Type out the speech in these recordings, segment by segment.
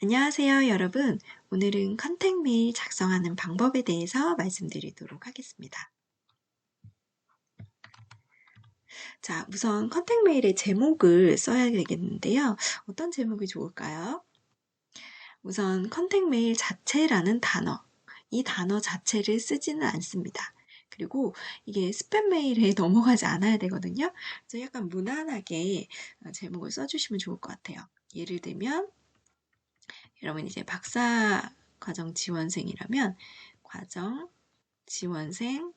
안녕하세요, 여러분. 오늘은 컨택 메일 작성하는 방법에 대해서 말씀드리도록 하겠습니다. 자, 우선 컨택 메일의 제목을 써야 되겠는데요. 어떤 제목이 좋을까요? 우선 컨택 메일 자체라는 단어, 이 단어 자체를 쓰지는 않습니다. 그리고 이게 스팸 메일에 넘어가지 않아야 되거든요. 그래서 약간 무난하게 제목을 써주시면 좋을 것 같아요. 예를 들면 여러분 이제 박사 과정 지원생이라면 과정 지원생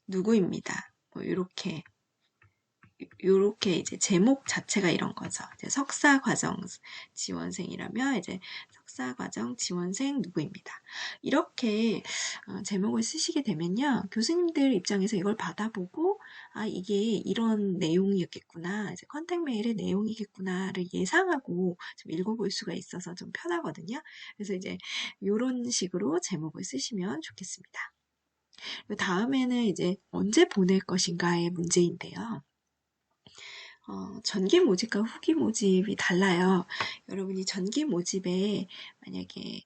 누구입니다. 뭐 요렇게 이제 제목 자체가 이런 거죠. 이제 석사 과정 지원생이라면 이제 석사 과정 지원생 누구입니다. 이렇게 제목을 쓰시게 되면요. 교수님들 입장에서 이걸 받아보고 아 이게 이런 내용이었겠구나. 이제 컨택 메일의 내용이겠구나를 예상하고 좀 읽어볼 수가 있어서 좀 편하거든요. 그래서 이제 이런 식으로 제목을 쓰시면 좋겠습니다. 다음에는 이제 언제 보낼 것인가의 문제인데요. 전기 모집과 후기 모집이 달라요. 여러분이 전기 모집에 만약에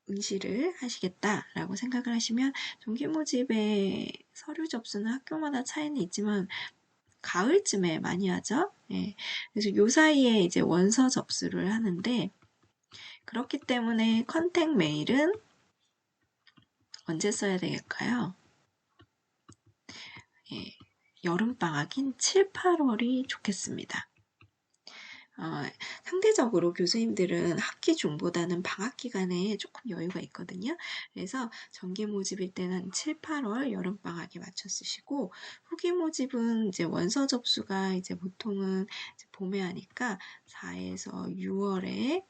응시를 하시겠다라고 생각을 하시면 전기 모집의 서류 접수는 학교마다 차이는 있지만 가을쯤에 많이 하죠. 예. 그래서 요 사이에 이제 원서 접수를 하는데 그렇기 때문에 컨택 메일은 언제 써야 되겠까요? 예. 여름방학인 7, 8월이 좋겠습니다. 상대적으로 교수님들은 학기 중보다는 방학 기간에 조금 여유가 있거든요. 그래서 정기 모집일 때는 7, 8월 여름방학에 맞춰 쓰시고 후기 모집은 이제 원서 접수가 이제 보통은 이제 봄에 하니까 4에서 6월에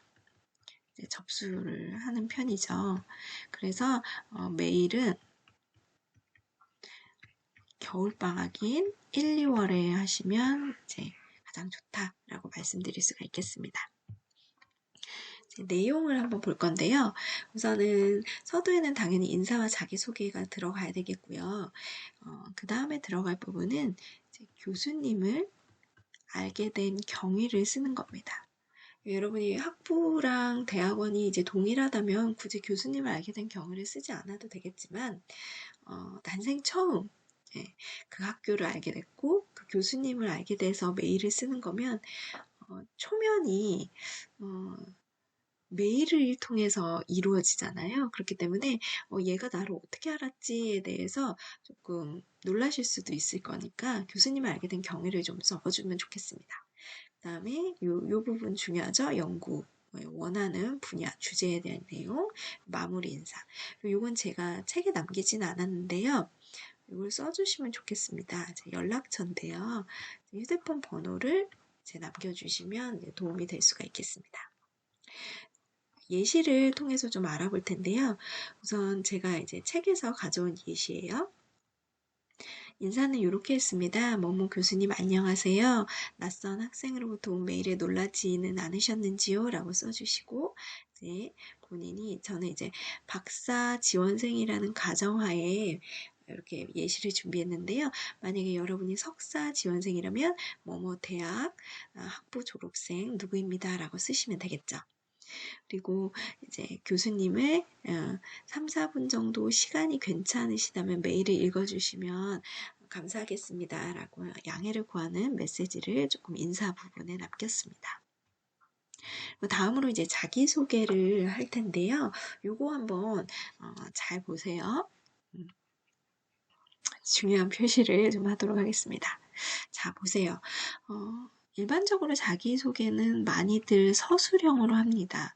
이제 접수를 하는 편이죠. 그래서 메일은 겨울방학인 1, 2월에 하시면 이제 가장 좋다라고 말씀드릴 수가 있겠습니다. 내용을 한번 볼 건데요. 우선은 서두에는 당연히 인사와 자기소개가 들어가야 되겠고요. 그 다음에 들어갈 부분은 이제 교수님을 알게 된 경위를 쓰는 겁니다. 여러분이 학부랑 대학원이 이제 동일하다면 굳이 교수님을 알게 된 경위를 쓰지 않아도 되겠지만 난생 처음 그 학교를 알게 됐고 그 교수님을 알게 돼서 메일을 쓰는 거면 초면이 메일을 통해서 이루어지잖아요. 그렇기 때문에 얘가 나를 어떻게 알았지에 대해서 조금 놀라실 수도 있을 거니까 교수님을 알게 된 경위를 좀 적어주면 좋겠습니다. 그 다음에 요 부분 중요하죠. 연구. 원하는 분야, 주제에 대한 내용, 마무리 인사. 요건 제가 책에 남기진 않았는데요. 이걸 써주시면 좋겠습니다. 연락처인데요. 휴대폰 번호를 남겨주시면 도움이 될 수가 있겠습니다. 예시를 통해서 좀 알아볼 텐데요. 우선 제가 이제 책에서 가져온 예시예요. 인사는 이렇게 했습니다. 뭐뭐 교수님 안녕하세요. 낯선 학생으로부터 온 메일에 놀라지는 않으셨는지요? 라고 써주시고 이제 본인이 저는 이제 박사 지원생이라는 가정하에 이렇게 예시를 준비했는데요. 만약에 여러분이 석사 지원생이라면 뭐뭐 대학 학부 졸업생 누구입니다. 라고 쓰시면 되겠죠. 그리고 이제 교수님의 3, 4분 정도 시간이 괜찮으시다면 메일을 읽어주시면 감사하겠습니다. 라고 양해를 구하는 메시지를 조금 인사 부분에 남겼습니다. 다음으로 이제 자기소개를 할 텐데요. 요거 한번 잘 보세요. 중요한 표시를 좀 하도록 하겠습니다. 자, 보세요. 일반적으로 자기소개는 많이들 서술형으로 합니다.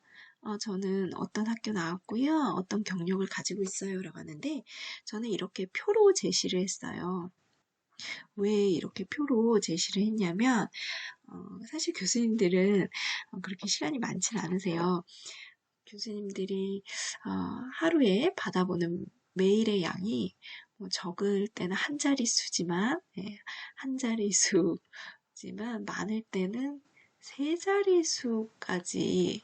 저는 어떤 학교 나왔고요. 어떤 경력을 가지고 있어요. 라고 하는데 저는 이렇게 표로 제시를 했어요. 왜 이렇게 표로 제시를 했냐면 사실 교수님들은 그렇게 시간이 많지는 않으세요. 교수님들이 하루에 받아보는 메일의 양이 적을 때는 한 자릿수지만 한 자릿수지만 많을 때는 세 자릿수까지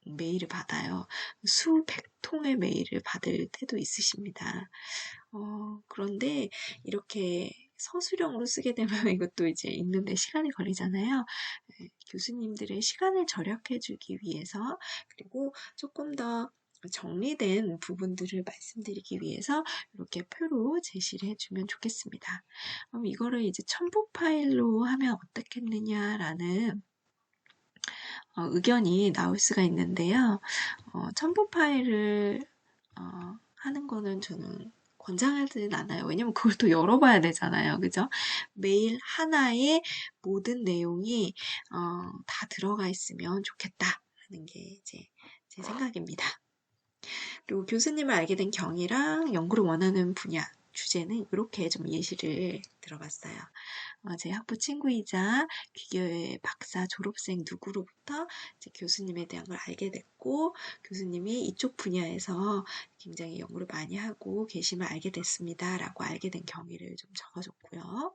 메일을 받아요. 수백 통의 메일을 받을 때도 있으십니다. 그런데 이렇게 서술형으로 쓰게 되면 이것도 이제 읽는데 시간이 걸리잖아요. 교수님들의 시간을 절약해주기 위해서, 그리고 조금 더 정리된 부분들을 말씀드리기 위해서 이렇게 표로 제시를 해주면 좋겠습니다. 그럼 이거를 이제 첨부 파일로 하면 어떻겠느냐라는 의견이 나올 수가 있는데요. 첨부 파일을 하는 거는 저는 권장하지는 않아요. 왜냐면 그걸 또 열어봐야 되잖아요. 그죠? 메일 하나에 모든 내용이 다 들어가 있으면 좋겠다라는 게 이제 제 생각입니다. 그리고 교수님을 알게 된 경위랑 연구를 원하는 분야, 주제는 이렇게 좀 예시를 들어봤어요. 제 학부 친구이자 귀교의 박사 졸업생 누구로부터 이제 교수님에 대한 걸 알게 됐고, 교수님이 이쪽 분야에서 굉장히 연구를 많이 하고 계심을 알게 됐습니다. 라고 알게 된 경위를 좀 적어줬고요.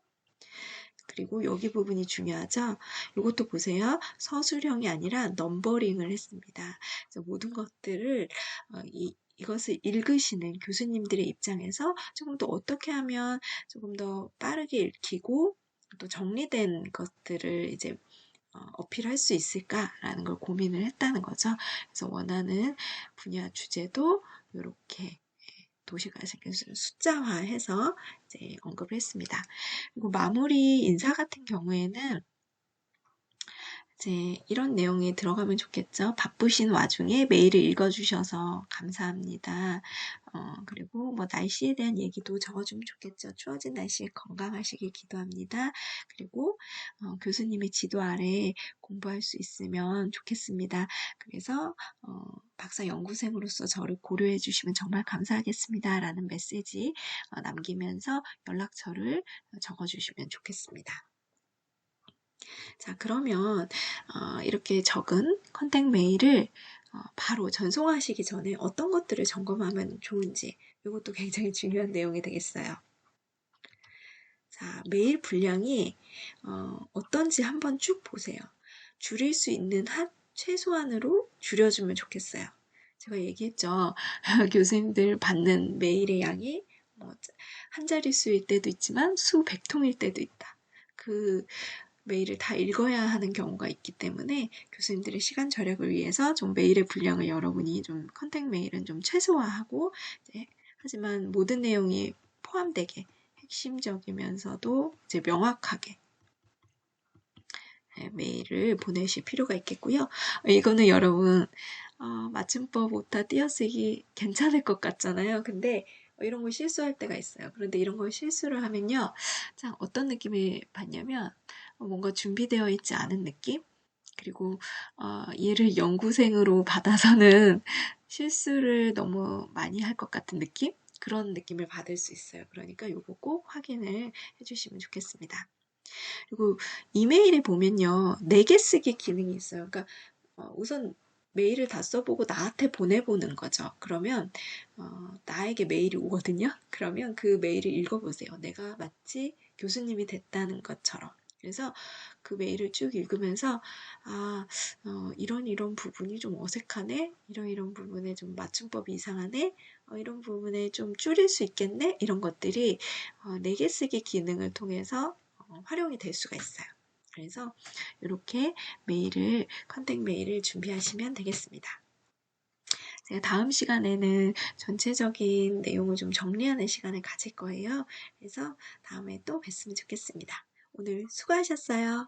그리고 여기 부분이 중요하죠. 이것도 보세요. 서술형이 아니라 넘버링을 했습니다. 그래서 모든 것들을 이것을 읽으시는 교수님들의 입장에서 조금 더 어떻게 하면 조금 더 빠르게 읽히고 또 정리된 것들을 이제 어필할 수 있을까라는 걸 고민을 했다는 거죠. 그래서 원하는 분야 주제도 이렇게 도시가식을 숫자화해서 이제 언급을 했습니다. 그리고 마무리 인사 같은 경우에는 이제 이런 내용이 들어가면 좋겠죠. 바쁘신 와중에 메일을 읽어주셔서 감사합니다. 그리고 뭐 날씨에 대한 얘기도 적어주면 좋겠죠. 추워진 날씨에 건강하시길 기도합니다. 그리고 교수님의 지도 아래 공부할 수 있으면 좋겠습니다. 그래서 박사 연구생으로서 저를 고려해 주시면 정말 감사하겠습니다. 라는 메시지 남기면서 연락처를 적어주시면 좋겠습니다. 자, 그러면 이렇게 적은 컨택 메일을 바로 전송하시기 전에 어떤 것들을 점검하면 좋은지, 이것도 굉장히 중요한 내용이 되겠어요. 자, 메일 분량이 어떤지 한번 쭉 보세요. 줄일 수 있는 한 최소한으로 줄여주면 좋겠어요. 제가 얘기했죠. 교수님들 받는 메일의 양이 한 자릿수일 때도 있지만 수백 통일 때도 있다. 그 메일을 다 읽어야 하는 경우가 있기 때문에 교수님들의 시간 절약을 위해서 좀 메일의 분량을 여러분이 좀 컨택 메일은 좀 최소화하고 하지만 모든 내용이 포함되게 핵심적이면서도 이제 명확하게 메일을 보내실 필요가 있겠고요. 이거는 여러분 맞춤법 오타 띄어쓰기 괜찮을 것 같잖아요. 근데 이런 걸 실수할 때가 있어요. 그런데 이런 걸 실수를 하면요. 참 어떤 느낌을 받냐면 뭔가 준비되어 있지 않은 느낌? 그리고 얘를 연구생으로 받아서는 실수를 너무 많이 할 것 같은 느낌? 그런 느낌을 받을 수 있어요. 그러니까 이거 꼭 확인을 해주시면 좋겠습니다. 그리고 이메일에 보면요. 4개 쓰기 기능이 있어요. 그러니까 우선 메일을 다 써보고 나한테 보내보는 거죠. 그러면 나에게 메일이 오거든요. 그러면 그 메일을 읽어보세요. 내가 마치 교수님이 됐다는 것처럼. 그래서 그 메일을 쭉 읽으면서 이런 부분이 좀 어색하네. 이런 부분에 좀 맞춤법이 이상하네. 이런 부분에 좀 줄일 수 있겠네. 이런 것들이 4개 쓰기 기능을 통해서 활용이 될 수가 있어요. 그래서 이렇게 컨택 메일을 준비하시면 되겠습니다. 제가 다음 시간에는 전체적인 내용을 좀 정리하는 시간을 가질 거예요. 그래서 다음에 또 뵀으면 좋겠습니다. 오늘 수고하셨어요.